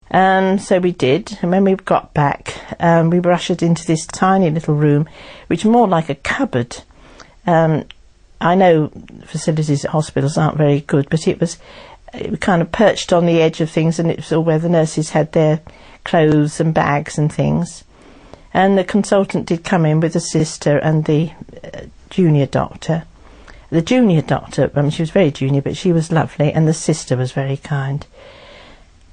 And so we did, and when we got back, we were ushered into this tiny little room, which was more like a cupboard. I know facilities at hospitals aren't very good, but it was kind of perched on the edge of things, and it was all where the nurses had their clothes and bags and things. And the consultant did come in with the sister and the junior doctor. The junior doctor, she was very junior, but she was lovely, and the sister was very kind.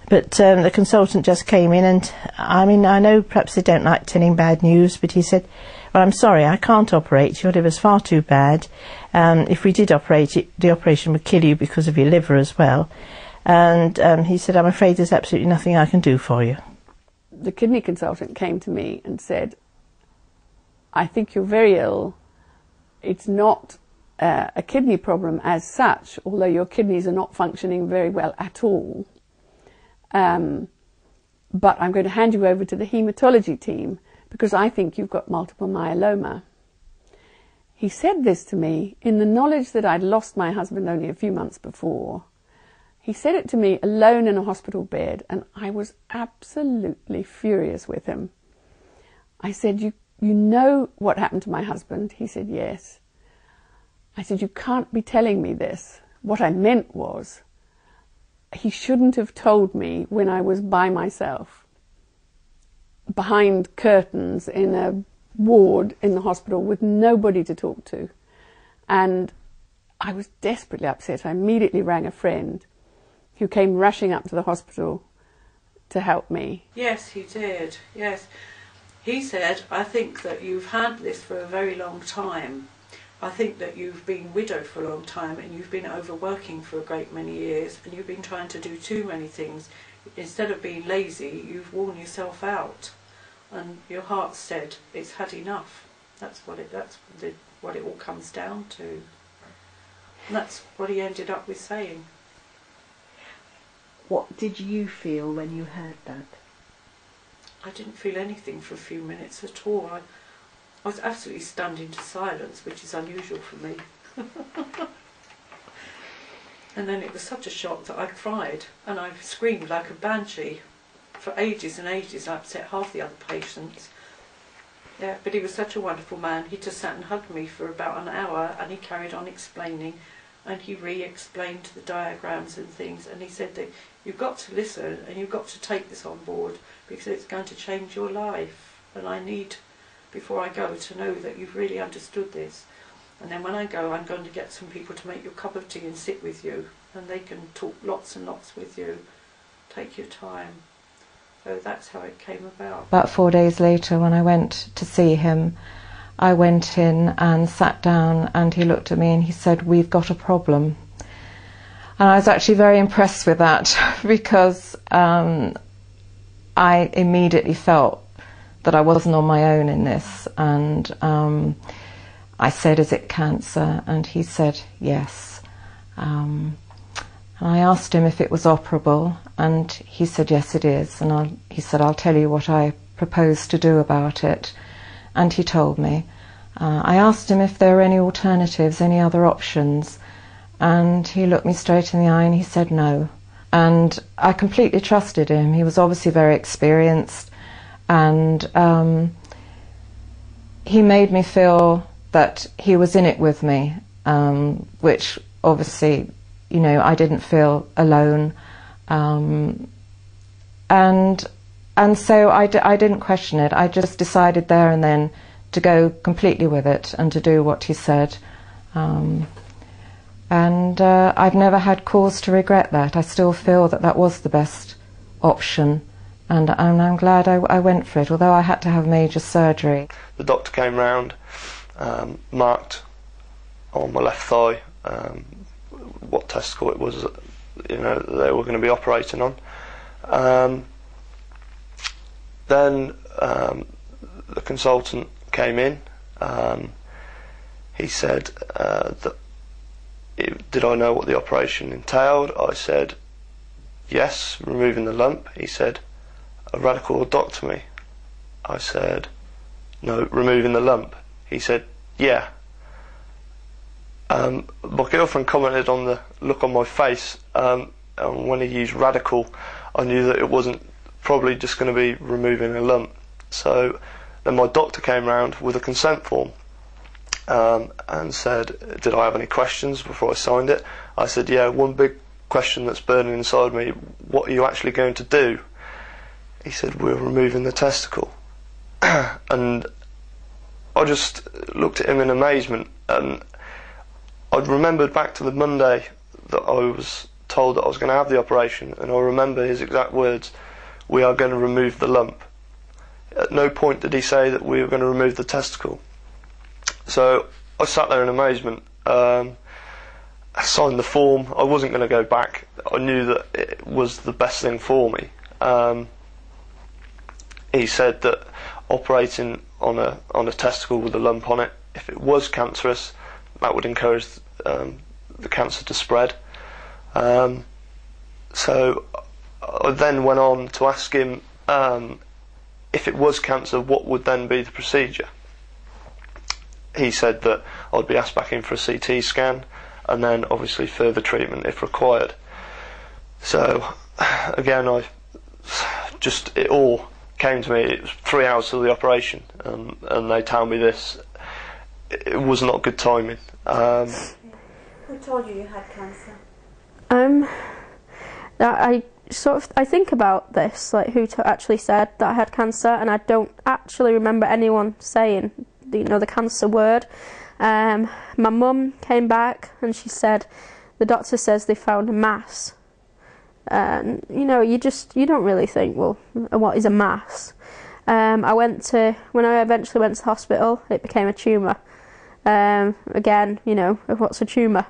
But the consultant just came in, and I know perhaps they don't like telling bad news, but he said, "Well, I'm sorry, I can't operate. Your liver's far too bad. If we did operate it, the operation would kill you because of your liver as well." And he said, "I'm afraid there's absolutely nothing I can do for you." The kidney consultant came to me and said, "I think you're very ill. It's not a kidney problem as such, although your kidneys are not functioning very well at all. But I'm going to hand you over to the haematology team because I think you've got multiple myeloma." He said this to me in the knowledge that I'd lost my husband only a few months before. He said it to me alone in a hospital bed, and I was absolutely furious with him. I said, you know what happened to my husband?" He said, "Yes." I said, "You can't be telling me this." What I meant was, he shouldn't have told me when I was by myself, behind curtains in a ward in the hospital with nobody to talk to. And I was desperately upset. I immediately rang a friend who came rushing up to the hospital to help me. Yes, he did, yes. He said, "I think that you've had this for a very long time. I think that you've been widowed for a long time, and you've been overworking for a great many years, and you've been trying to do too many things. Instead of being lazy, you've worn yourself out, and your heart said it's had enough." That's what it all comes down to. And that's what he ended up with saying. What did you feel when you heard that? I didn't feel anything for a few minutes at all. I was absolutely stunned into silence, which is unusual for me. And then it was such a shock that I cried, and I screamed like a banshee. For ages and ages I upset half the other patients. Yeah, but he was such a wonderful man. He just sat and hugged me for about an hour, and he carried on explaining, and he re-explained the diagrams and things, and he said that you've got to listen and you've got to take this on board because it's going to change your life, and I need, before I go, to know that you've really understood this. And then when I go, I'm going to get some people to make you a cup of tea and sit with you, and they can talk lots and lots with you. Take your time. So that's how it came about. About 4 days later, when I went to see him, I went in and sat down, and he looked at me and he said, "We've got a problem." And I was actually very impressed with that because I immediately felt that I wasn't on my own in this, and I said, "Is it cancer?" And he said, "Yes." And I asked him if it was operable, and he said, "Yes, it is." And he said, "I'll tell you what I propose to do about it." And he told me. I asked him if there were any alternatives, any other options, and he looked me straight in the eye and he said no. And I completely trusted him. He was obviously very experienced, and he made me feel that he was in it with me, which obviously, you know, I didn't feel alone, and so I didn't question it. I just decided there and then to go completely with it and to do what he said, and I've never had cause to regret that. I still feel that that was the best option, and I'm glad I went for it, although I had to have major surgery. The doctor came round, marked on my left thigh what testicle it was, you know, they were going to be operating on. Then the consultant came in. He said that did I know what the operation entailed? I said yes, removing the lump. He said a radical odectomy. I said no, removing the lump. He said yeah. My girlfriend commented on the look on my face, and when he used radical, I knew that it wasn't probably just going to be removing a lump. So then my doctor came round with a consent form and said, did I have any questions before I signed it? I said, yeah, one big question that's burning inside me, what are you actually going to do? He said, we're removing the testicle. And I just looked at him in amazement, and I'd remembered back to the Monday that I was told that I was going to have the operation, and I remember his exact words, we are going to remove the lump. At no point did he say that we were going to remove the testicle. So I sat there in amazement. I signed the form. I wasn't going to go back. I knew that it was the best thing for me. He said that operating on a testicle with a lump on it, if it was cancerous, that would encourage the cancer to spread. So I then went on to ask him, if it was cancer, what would then be the procedure? He said that I'd be asked back in for a CT scan, and then obviously further treatment if required. So again, it all came to me. It was 3 hours till the operation, and they tell me this. It was not good timing. Who told you had cancer? I think about this, like who actually said that I had cancer, and I don't actually remember anyone saying, the cancer word. My mum came back and she said, the doctor says they found a mass. And you don't really think, well, what is a mass? When I eventually went to the hospital, it became a tumour. Again, what's a tumour?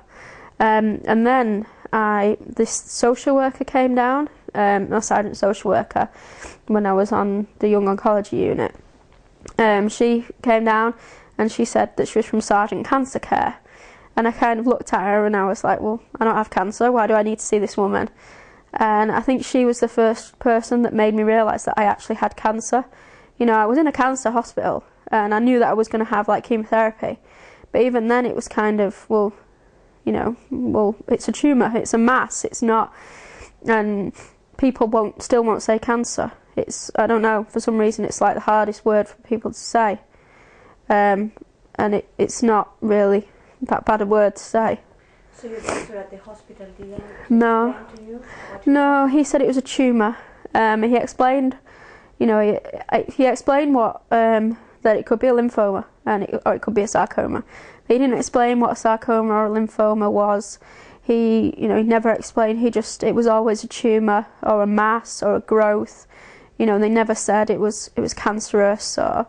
And then this social worker came down, a sergeant social worker, when I was on the young oncology unit. She came down and she said that she was from Sergeant Cancer Care, and I kind of looked at her and I was like, well, I don't have cancer, why do I need to see this woman? And I think she was the first person that made me realise that I actually had cancer. I was in a cancer hospital and I knew that I was going to have chemotherapy, but even then it was kind of, well, it's a tumour, it's a mass, it's not, and people still won't say cancer. I don't know, for some reason it's like the hardest word for people to say, and it's not really that bad a word to say. So your doctor at the hospital didn't No. explain to you? No, he said it was a tumour. He explained, he explained that it could be a lymphoma or it could be a sarcoma. But he didn't explain what a sarcoma or a lymphoma was. He never explained. It was always a tumour or a mass or a growth. They never said it was cancerous or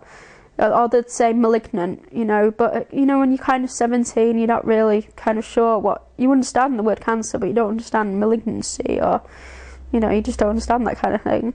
they'd say malignant. But when you're kind of 17, you're not really kind of sure what you understand the word cancer, but you don't understand malignancy or you just don't understand that kind of thing.